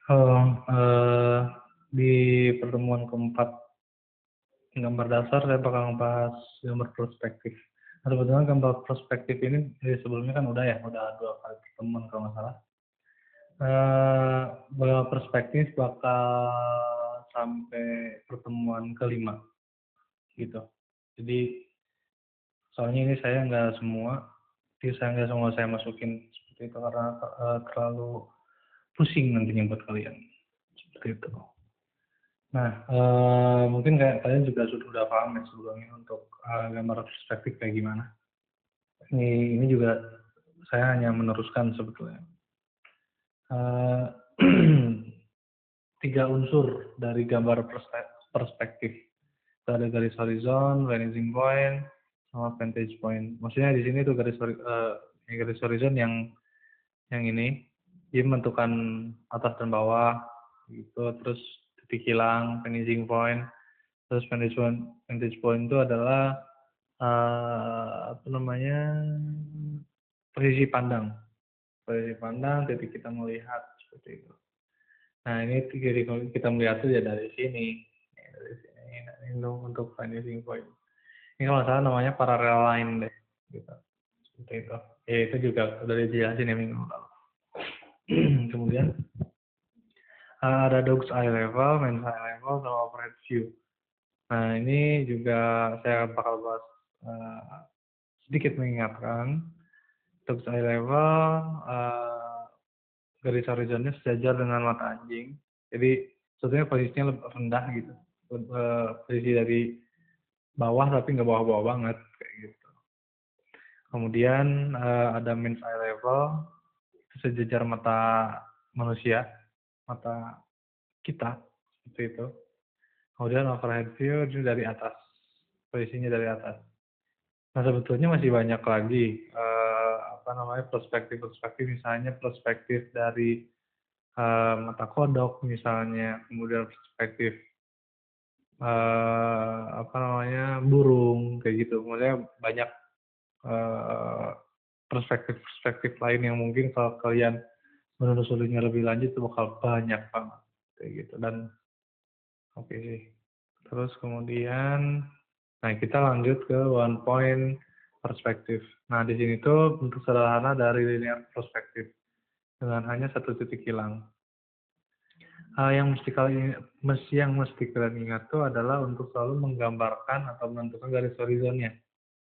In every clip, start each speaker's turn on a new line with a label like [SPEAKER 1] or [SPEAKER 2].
[SPEAKER 1] Oh, di pertemuan keempat gambar dasar saya bakal ngebahas gambar perspektif. Nah, sebetulnya gambar perspektif ini sebelumnya kan udah ya, udah 2 kali pertemuan kalau nggak salah. Gambar perspektif bakal sampai pertemuan kelima gitu. Jadi soalnya ini saya nggak semua saya masukin seperti itu karena terlalu pusing nantinya buat kalian seperti itu. Nah, mungkin kayak kalian juga sudah paham ya sebelumnya untuk gambar perspektif kayak gimana. Ini juga saya hanya meneruskan sebetulnya. Uh, 3 unsur dari gambar perspektif. Ada garis horizon, vanishing point, sama vantage point. Maksudnya di sini tuh garis horizon yang ini, dia menentukan atas dan bawah gitu. Terus titik hilang, vanishing point. Terus vantage point itu adalah apa namanya, posisi pandang, titik kita melihat seperti itu. Nah ini titik kita melihat tuh ya dari sini, dari sini. Nah, ini untuk vanishing point. Ini kalau salah namanya parallel line deh, gitu. Seperti itu. Ya itu juga udah dijelasin ya minggu lalu. Kemudian ada dog's eye level, man's eye level, sama overhead view. Nah ini juga saya bakal bahas sedikit mengingatkan. Dog's eye level, garis horizonnya sejajar dengan mata anjing. Jadi sebetulnya posisinya lebih rendah gitu. Posisi dari bawah tapi nggak bawah-bawah banget kayak gitu. Kemudian ada man's eye level, sejajar mata manusia, mata kita seperti itu. Kemudian overhead view itu dari atas, posisinya dari atas. Nah sebetulnya masih banyak lagi perspektif misalnya perspektif dari mata kodok misalnya, kemudian perspektif burung kayak gitu. Maksudnya banyak perspektif lain yang mungkin kalau kalian menelusurinya lebih lanjut itu bakal banyak banget kayak gitu. Dan oke sih. Terus kemudian, nah kita lanjut ke one point perspektif. Nah di sini tuh bentuk sederhana dari linear perspektif dengan hanya satu titik hilang. Yang mesti kalian ingat tuh adalah untuk selalu menggambarkan atau menentukan garis horizonnya.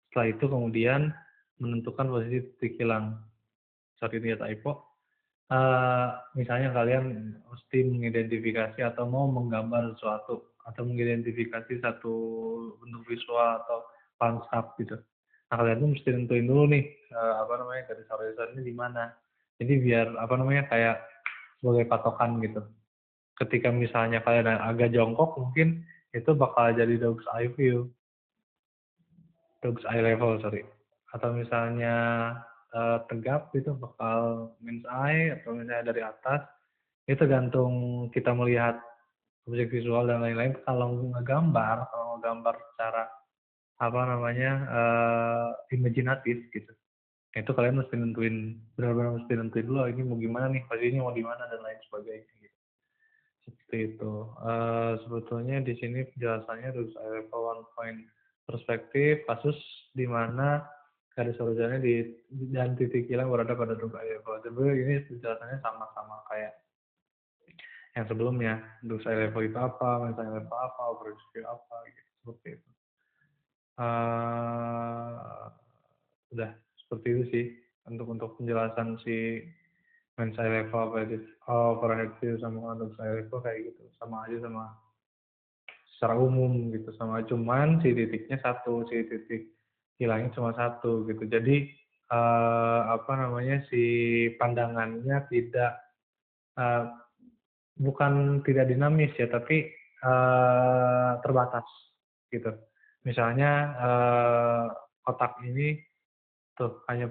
[SPEAKER 1] Setelah itu kemudian menentukan posisi titik hilang. Sorry ini typo. Misalnya kalian mesti mengidentifikasi atau mau menggambar sesuatu atau mengidentifikasi satu bentuk visual atau lanskap gitu. Nah kalian tuh mesti tentuin dulu nih garis horizonnya di mana. Jadi biar kayak sebagai patokan gitu. Ketika misalnya kalian agak jongkok mungkin itu bakal jadi dog's eye level sorry. Atau misalnya tegap itu bakal man's eye, atau misalnya dari atas itu tergantung kita melihat objek visual dan lain-lain. Kalau ngegambar secara imajinatif gitu, itu kalian mesti benar-benar mesti nentuin dulu ini mau gimana nih, posisinya mau di mana dan lain sebagainya gitu. Seperti itu. Sebetulnya di sini penjelasannya level one point perspektif kasus di mana garis horizonnya dan titik hilang berada pada dog's eye level. Sebenarnya ini penjelasannya sama-sama kayak yang sebelumnya. Dog's eye level itu apa, man's eye level apa, overhead view apa, gitu. Seperti itu. Udah seperti itu sih untuk penjelasan si man's eye level, overhead view sama dog's eye level kayak gitu. Sama aja sama secara umum gitu, sama cuman si titiknya satu, si titik hilangnya cuma satu gitu. Jadi si pandangannya tidak bukan tidak dinamis ya, tapi terbatas gitu. Misalnya kotak ini tuh hanya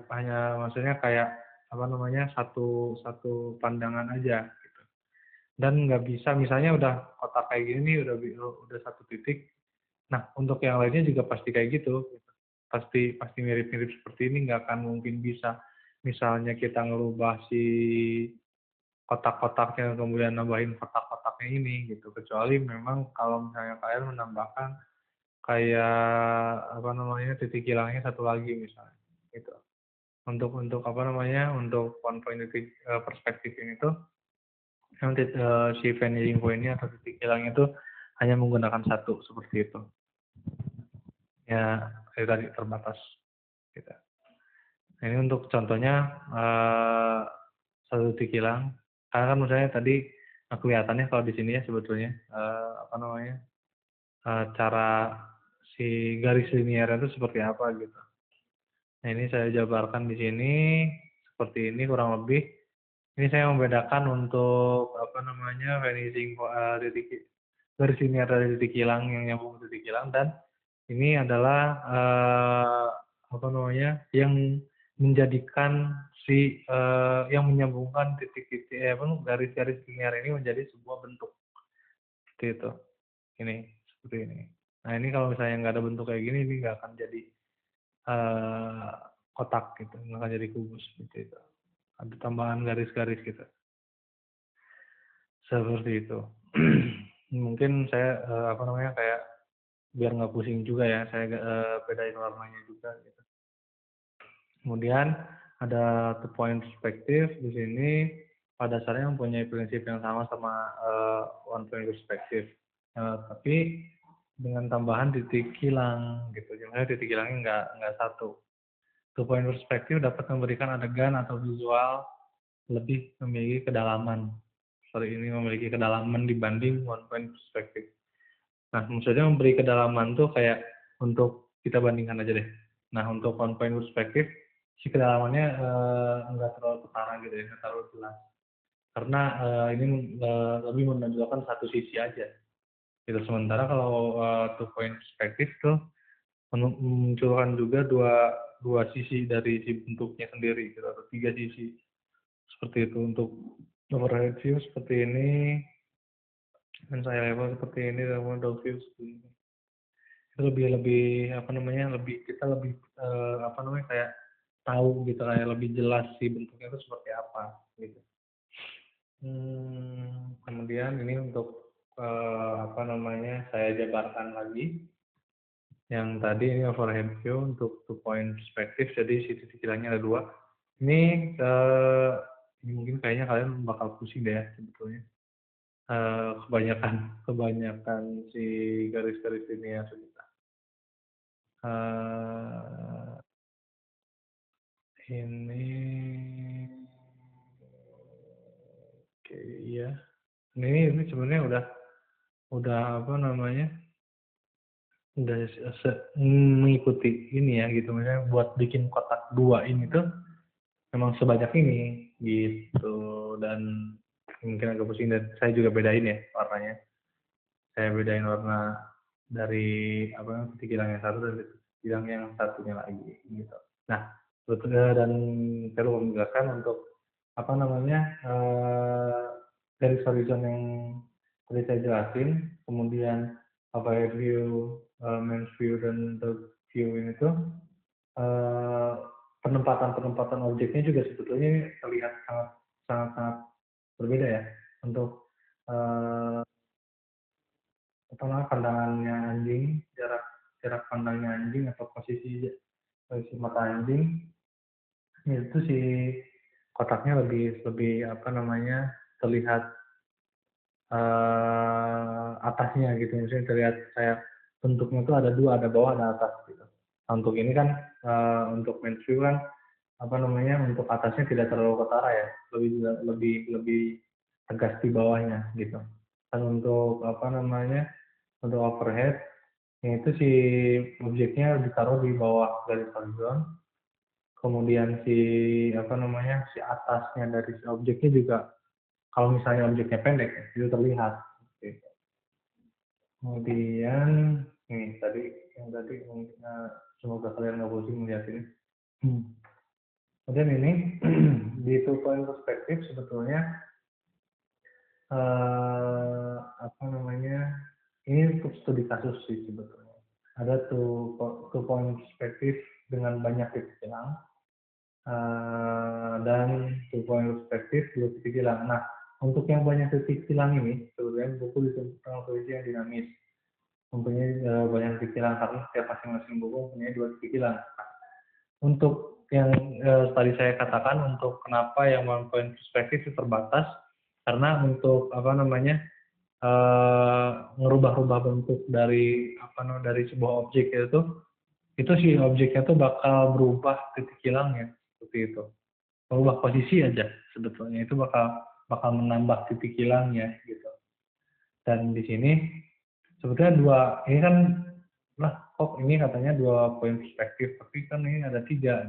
[SPEAKER 1] maksudnya kayak satu pandangan aja gitu. Dan nggak bisa misalnya udah kotak kayak gini nih udah satu titik. Nah untuk yang lainnya juga pasti kayak gitu. Pasti mirip-mirip seperti ini, nggak akan mungkin bisa. Misalnya kita ngerubah si kotak-kotaknya kemudian nambahin kotak-kotaknya ini gitu. Kecuali memang kalau misalnya kalian menambahkan kayak apa namanya titik hilangnya satu lagi misalnya gitu. Untuk apa namanya untuk one point titik perspektif ini tuh yang si vanishing point-nya atau titik hilangnya itu hanya menggunakan satu seperti itu. Ya, itu tadi terbatas gitu. Nah, ini untuk contohnya satu titik hilang. Karena kan misalnya tadi kelihatannya kalau di sini ya sebetulnya apa namanya cara si garis linear itu seperti apa gitu. Nah, ini saya jabarkan di sini seperti ini kurang lebih. Ini saya membedakan untuk apa namanya vanishing titik garis linear dari titik hilang yang nyambung ke titik hilang, dan ini adalah apa namanya yang menjadikan si yang menyambungkan titik-titik garis-garis linear ini menjadi sebuah bentuk seperti itu. Ini seperti ini. Nah, ini kalau misalnya nggak ada bentuk kayak gini, ini nggak akan jadi kotak gitu, nggak akan jadi kubus seperti itu. Ada tambahan garis-garis gitu. Seperti itu. Mungkin saya apa namanya kayak biar nggak pusing juga ya, saya bedain warnanya juga gitu. Kemudian ada two point perspective di sini pada dasarnya mempunyai prinsip yang sama one point perspective, tapi dengan tambahan titik hilang gitu. Jadi titik hilangnya nggak satu. Two point perspective dapat memberikan adegan atau visual lebih memiliki kedalaman. Ini memiliki kedalaman dibanding one point perspective. Nah, maksudnya memberi kedalaman tuh kayak untuk kita bandingkan aja deh. Nah, untuk one point perspective si kedalamannya nggak terlalu ketara gitu ya, nggak terlalu jelas. Karena ini lebih menonjolkan satu sisi aja. Gitu. Sementara kalau two point perspective tuh memunculkan juga dua sisi dari si bentuknya sendiri gitu, atau tiga sisi seperti itu. Untuk overhead view seperti ini, dan saya level seperti ini, dan top view seperti ini. Itu lebih apa namanya kita lebih apa namanya kayak tahu gitu, kayak lebih jelas sih bentuknya itu seperti apa gitu. Kemudian ini untuk apa namanya saya jabarkan lagi yang tadi ini overhead view untuk two point perspective, jadi si titik hilangnya ada dua. Ini mungkin kayaknya kalian bakal pusing deh ya sebetulnya. Kebanyakan si garis-garis ini ya kita. Ini oke ya. Ini sebenarnya udah apa namanya? Udah mengikuti ini ya gitu, misalnya buat bikin kotak dua ini tuh memang sebanyak ini gitu, dan mungkin agak pusing, dan saya juga bedain ya warnanya. Saya bedain warna dari apa titik hilang yang satu dan titik hilang yang satunya lagi gitu. Nah, dan perlu menjelaskan untuk apa namanya garis horizon yang tadi saya jelasin, kemudian overhead view, main view, dan third view ini tuh penempatan objeknya juga sebetulnya terlihat sangat berbeda ya. Untuk apa namanya pandangannya anjing, jarak pandangnya anjing atau posisi mata anjing itu si kotaknya lebih apa namanya terlihat atasnya gitu, misalnya terlihat kayak bentuknya tuh ada dua, ada bawah ada atas gitu. Untuk ini kan untuk main view kan apa namanya untuk atasnya tidak terlalu ketara ya, lebih tegas di bawahnya gitu. Dan untuk apa namanya untuk overhead itu si objeknya ditaruh di bawah garis horizon, kemudian si apa namanya si atasnya dari si objeknya juga kalau misalnya objeknya pendek itu terlihat gitu. Kemudian nih yang tadi semoga kalian nggak pusing melihat ini. Kemudian ini di two point perspektif sebetulnya apa namanya ini untuk studi kasus sih sebetulnya. Ada two point perspektif dengan banyak titik hilang dan two point perspektif dua titik hilang. Nah, untuk yang banyak titik silang ini, sebenarnya buku dituntut dengan posisi yang dinamis, mempunyai banyak titik silang karena setiap masing-masing buku mempunyai 2 titik silang. Untuk yang tadi saya katakan, untuk kenapa yang one point perspektif itu terbatas, karena untuk apa namanya ngerubah-rubah bentuk dari dari sebuah objek itu si objeknya tuh bakal berubah titik hilangnya seperti itu. Merubah posisi aja sebetulnya itu bakal menambah titik hilangnya gitu. Dan di sini sebetulnya ini kan kok ini katanya 2 poin perspektif, tapi kan ini ada 3.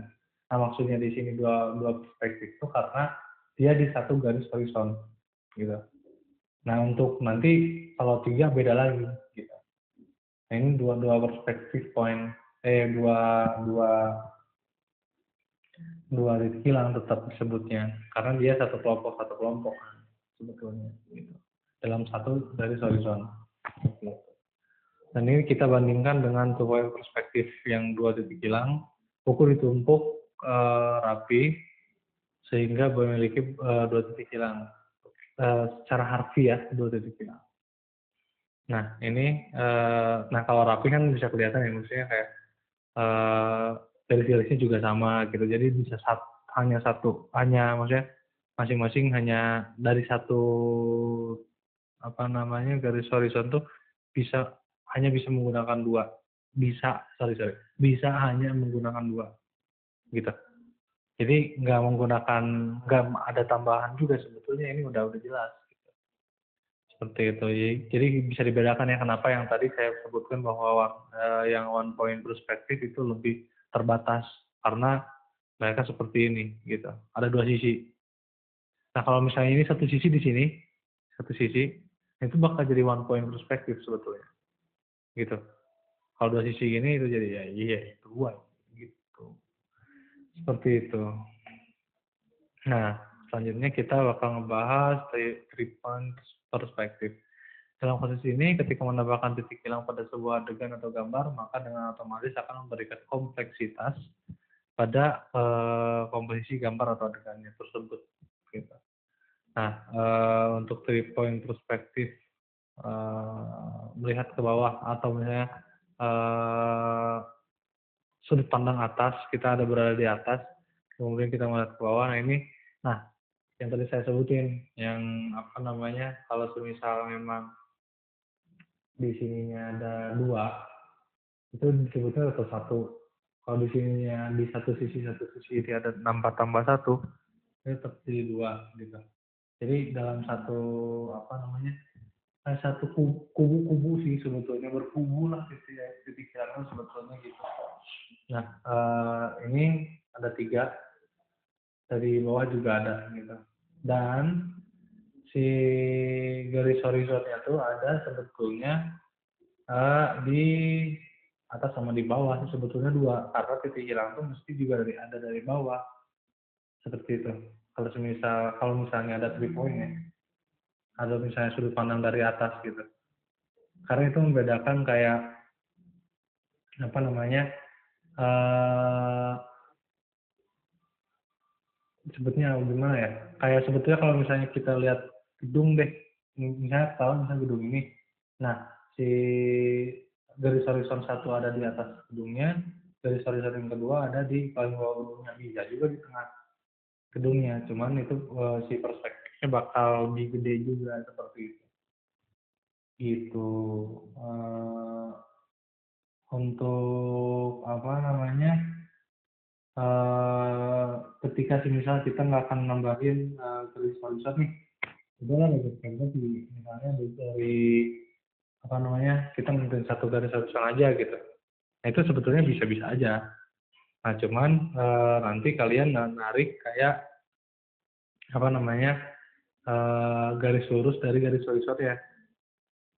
[SPEAKER 1] Nah maksudnya di sini dua perspektif itu karena dia di satu garis horizon gitu. Nah untuk nanti kalau 3 beda lagi gitu. Nah ini dua perspektif poin dua titik hilang tetap disebutnya karena dia satu kelompok kan sebetulnya gitu dalam satu garis horizon. Dan ini kita bandingkan dengan 2 poin perspektif yang 2 titik hilang, buku ditumpuk rapi sehingga memiliki 2 titik hilang. Secara harfiah 2 titik hilang. Nah ini, kalau rapi kan bisa kelihatan ya, maksudnya kayak garis-garisnya juga sama gitu, jadi bisa hanya maksudnya masing-masing hanya dari satu garis horizon tuh hanya bisa menggunakan 2, bisa hanya menggunakan 2 gitu. Jadi nggak ada tambahan juga sebetulnya, ini udah jelas gitu. Seperti itu. Jadi bisa dibedakan ya kenapa yang tadi saya sebutkan bahwa yang one point perspektif itu lebih terbatas karena mereka seperti ini gitu. Ada 2 sisi. Nah kalau misalnya ini satu sisi di sini, satu sisi itu bakal jadi one point perspektif sebetulnya gitu. Kalau 2 sisi ini itu jadi itu 2 gitu. Seperti itu. Nah, selanjutnya kita bakal ngebahas 3 point perspektif. Dalam kasus ini, ketika menambahkan titik hilang pada sebuah adegan atau gambar, maka dengan otomatis akan memberikan kompleksitas pada komposisi gambar atau adegannya tersebut. Gitu. Nah, untuk 3 point perspektif melihat ke bawah atau misalnya sudut pandang atas, kita ada berada di atas, kemudian kita melihat ke bawah. Nah yang tadi saya sebutin, yang kalau semisal memang di sininya ada 2, itu disebutnya atau 1. Kalau di sininya di satu sisi itu ada 6 tambah 1, itu tetap jadi 2 gitu. Jadi dalam satu satu kubu sih sebetulnya, berkubu lah gitu ya, titik hilangnya sebetulnya gitu. Nah ini ada 3, dari bawah juga ada gitu. Dan si garis horizonnya tuh ada sebetulnya di atas sama di bawah, sebetulnya 2 karena titik hilang tuh mesti juga ada dari bawah seperti itu. Kalau misalnya ada 3 point ya, atau misalnya sudut pandang dari atas gitu, karena itu membedakan kayak sebetulnya gimana ya, kayak sebetulnya kalau misalnya kita lihat gedung deh, misalnya gedung ini, nah si garis horizon 1 ada di atas gedungnya, garis horizon yang kedua ada di paling bawah gedungnya, bisa juga di tengah gedungnya, cuman itu si perspektifnya bakal lebih gede juga seperti itu. Gitu. Untuk ketika misalnya kita nggak akan nambahin garis horizon nih, udahlah misalnya dari kita nentuin satu garis horizon aja gitu. Nah itu sebetulnya bisa-bisa aja. Nah cuman nanti kalian narik kayak garis lurus dari garis horizon ya,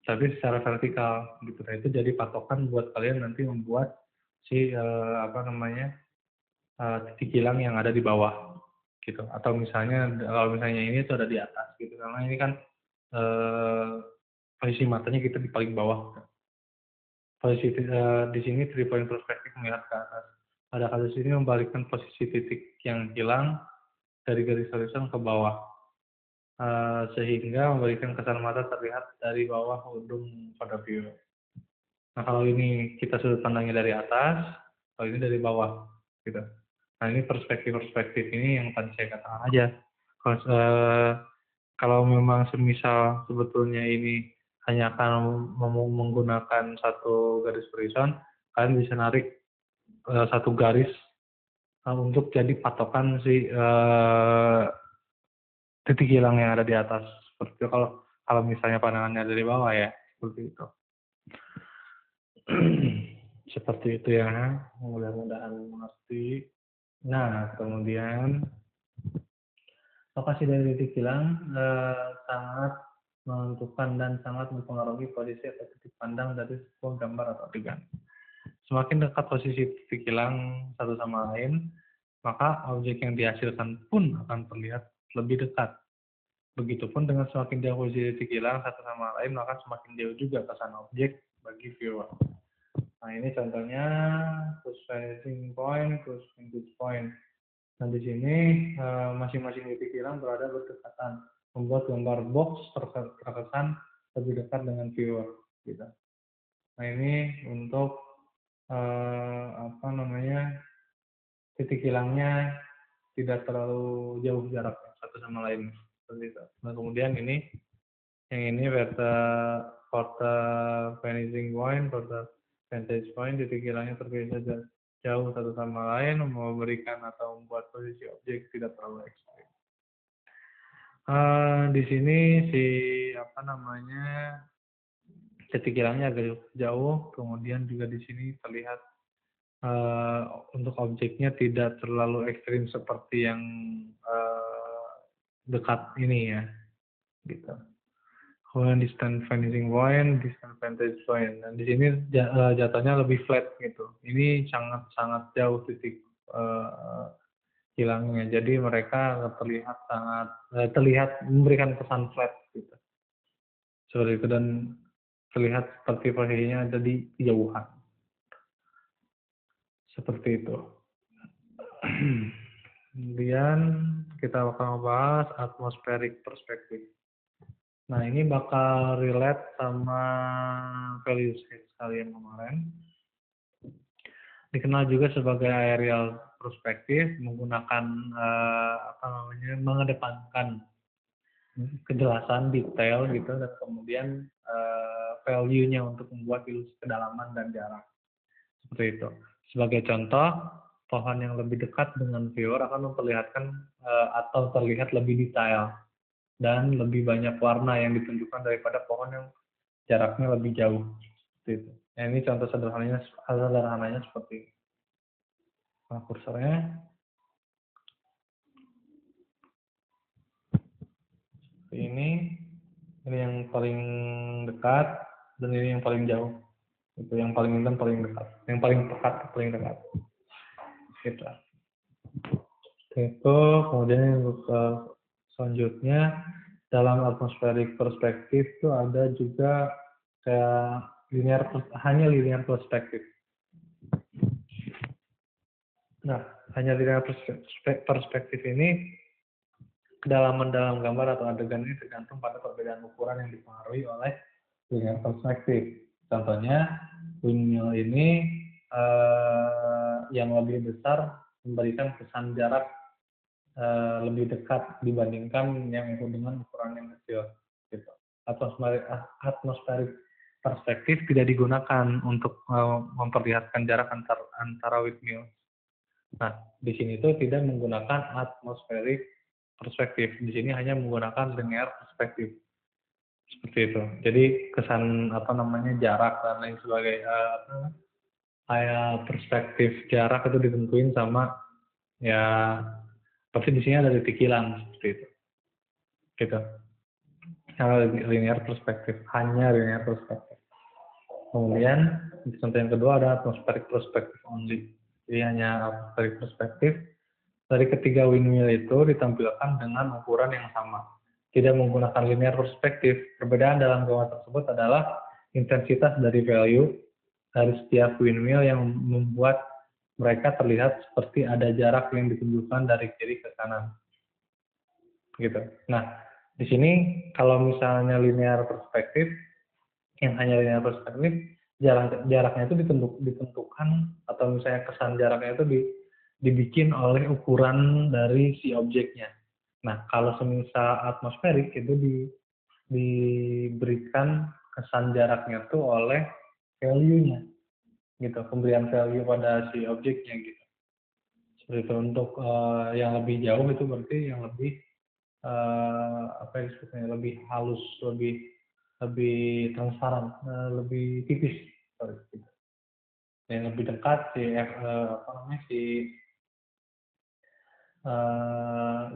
[SPEAKER 1] tapi secara vertikal gitu. Nah itu jadi patokan buat kalian nanti membuat si titik hilang yang ada di bawah gitu, atau kalau misalnya ini tuh ada di atas gitu, karena ini kan posisi matanya kita di paling bawah. Posisi di sini 3 point perspektif melihat ke atas. Pada kasus ini membalikkan posisi titik yang hilang dari garis horizon ke bawah sehingga memberikan kesan mata terlihat dari bawah ujung pada viewer. Nah, kalau ini kita sudut pandangnya dari atas, kalau ini dari bawah, gitu. Nah, ini perspektif ini yang tadi saya katakan aja. Kalau memang semisal sebetulnya ini hanya akan menggunakan satu garis horizon, kalian bisa narik satu garis untuk jadi patokan si titik hilang yang ada di atas. Seperti itu kalau misalnya pandangannya dari bawah ya, seperti itu. Seperti itu ya, mudah-mudahan mengerti. Nah, kemudian lokasi dari titik hilang sangat menentukan dan sangat mempengaruhi posisi atau titik pandang dari sebuah gambar atau adegan. Semakin dekat posisi titik hilang satu sama lain, maka objek yang dihasilkan pun akan terlihat lebih dekat. Begitupun dengan semakin jauh posisi titik hilang satu sama lain, maka semakin jauh juga kesan objek bagi viewer. Nah, ini contohnya close vanishing point, close vantage point. Nah, di sini masing-masing titik hilang berada berdekatan, membuat gambar box terkesan lebih dekat dengan viewer. Gitu. Nah, ini untuk titik hilangnya tidak terlalu jauh jaraknya satu sama lain. Seperti itu. Nah, kemudian yang ini vanishing point, vantage point, titik hilangnya terpisah jauh satu sama lain, memberikan atau membuat posisi objek tidak terlalu ekstrim. Di sini titik hilangnya agak jauh, kemudian juga di sini terlihat untuk objeknya tidak terlalu ekstrim seperti yang dekat ini ya, gitu. Kemudian distant vanishing point, distant vantage point. Dan di sini jatuhnya lebih flat gitu. Ini sangat jauh titik hilangnya. Jadi mereka terlihat memberikan kesan flat gitu. Seperti itu, dan terlihat seperti posisinya ada di kejauhan. Seperti itu. Kemudian kita akan membahas atmospheric perspective. Nah, ini bakal relate sama value set kalian kemarin. Dikenal juga sebagai aerial perspective, menggunakan mengedepankan kejelasan detail gitu, dan kemudian value-nya untuk membuat ilusi kedalaman dan jarak. Seperti itu. Sebagai contoh, pohon yang lebih dekat dengan viewer akan memperlihatkan atau terlihat lebih detail dan lebih banyak warna yang ditunjukkan daripada pohon yang jaraknya lebih jauh. Seperti itu. Nah, ini contoh sederhananya seperti ini. Nah, kursornya ini yang paling dekat dan ini yang paling jauh. Itu yang paling hitam paling dekat, yang paling dekat. Gitu. Itu kemudian untuk selanjutnya dalam atmospheric perspective itu ada juga kayak linear perspective. Nah, hanya linear perspektif ini kedalaman dalam gambar atau adegan ini tergantung pada perbedaan ukuran yang dipengaruhi oleh linear perspektif. Contohnya windmill ini yang lebih besar memberikan kesan jarak lebih dekat dibandingkan yang dengan ukuran yang kecil. Gitu. Atmospheric perspektif tidak digunakan untuk memperlihatkan jarak antara windmill. Nah, di sini itu tidak menggunakan atmospheric perspektif. Di sini hanya menggunakan linear perspektif. Seperti itu. Jadi kesan jarak dan lain sebagainya, perspektif jarak itu ditentuin sama ya pasti di sini ada titik hilang seperti itu. Gitu. Kalau linear perspektif, hanya linear perspektif. Kemudian contoh yang kedua ada atmospheric perspective only. Jadi hanya atmospheric perspektif. Dari ketiga windmill itu ditampilkan dengan ukuran yang sama. Tidak menggunakan linear perspektif. Perbedaan dalam gambar tersebut adalah intensitas dari value dari setiap windmill yang membuat mereka terlihat seperti ada jarak yang ditunjukkan dari kiri ke kanan. Gitu. Nah, Di sini kalau misalnya linear perspektif, yang hanya linear perspektif, jaraknya itu ditentukan atau misalnya kesan jaraknya itu dibikin oleh ukuran dari si objeknya. Nah, kalau semisal atmosferik itu diberikan kesan jaraknya tuh oleh value-nya, gitu, pemberian value pada si objeknya gitu. Seperti itu. Untuk yang lebih jauh itu berarti yang lebih apa yang disebutnya lebih halus, lebih transparan, lebih tipis, sorry, gitu. Yang lebih dekat apa namanya si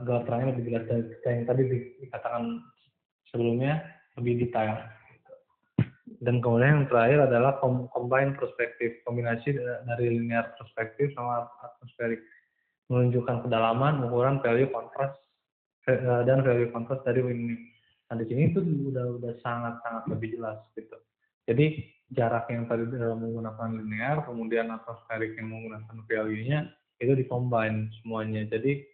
[SPEAKER 1] gelar terangnya lebih jelas dari yang tadi dikatakan sebelumnya, lebih detail. Dan kemudian yang terakhir adalah combine perspektif, kombinasi dari linear perspektif sama atmosferik, menunjukkan kedalaman, ukuran, value, kontras, dan value kontras dari ini. Nah di sini itu udah sangat lebih jelas gitu. Jadi jarak yang tadi menggunakan linear, kemudian atmosferik yang menggunakan value-nya itu dikombine semuanya. Jadi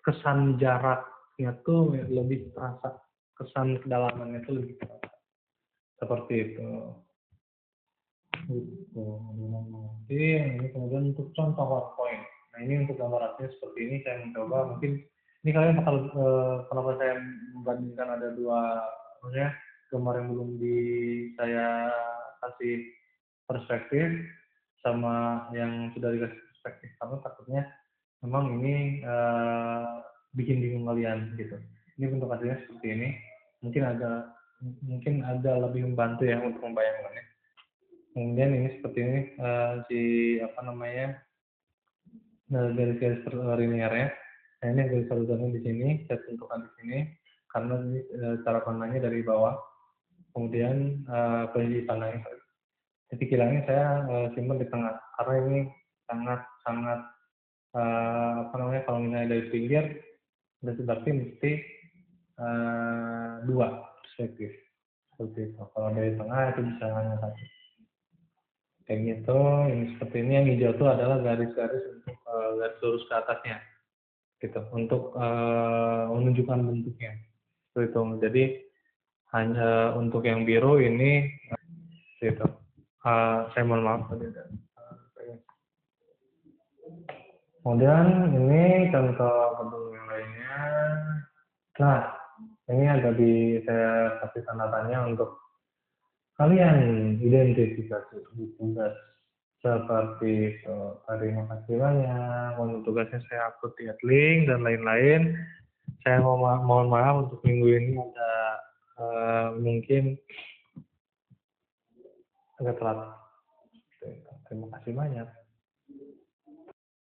[SPEAKER 1] kesan jaraknya tuh lebih terasa, kesan kedalamannya tuh lebih terasa. Seperti itu. Gitu. Oke, ini kemudian untuk contoh PowerPoint. Nah ini untuk gambar aslinya seperti ini, saya mencoba mungkin ini kalian bakal kenapa saya membandingkan ada dua, maksudnya gambar yang belum saya kasih perspektif sama yang sudah dikasih perspektif, karena takutnya memang ini bikin bingung kalian gitu. Ini bentuk aslinya seperti ini, mungkin ada lebih membantu ya untuk membayangkannya. Kemudian ini seperti ini si apa namanya garis-garis linearnya. Nah ini garis horizontal di sini, saya tentukan di sini karena ini cara pandangnya dari bawah. Kemudian posisi pandangnya, titik hilangnya saya simpan di tengah karena ini sangat apa namanya, kalau misalnya dari pinggir berarti mesti dua perspektif seperti itu. Kalau dari tengah itu bisa hanya satu. Kayak gitu. Ini seperti ini, yang hijau itu adalah garis-garis untuk garis lurus ke atasnya gitu, untuk menunjukkan bentuknya seperti itu. Jadi hanya untuk yang biru ini gitu. Saya mohon maaf tadi. Kemudian ini contoh gedung yang lainnya. Nah ini ada saya kasih tanda tanya untuk kalian identifikasi di tugas seperti itu. Terima kasih banyak. Untuk tugasnya saya upload di link dan lain-lain. Saya mohon maaf untuk minggu ini ada mungkin agak telat. Terima kasih banyak.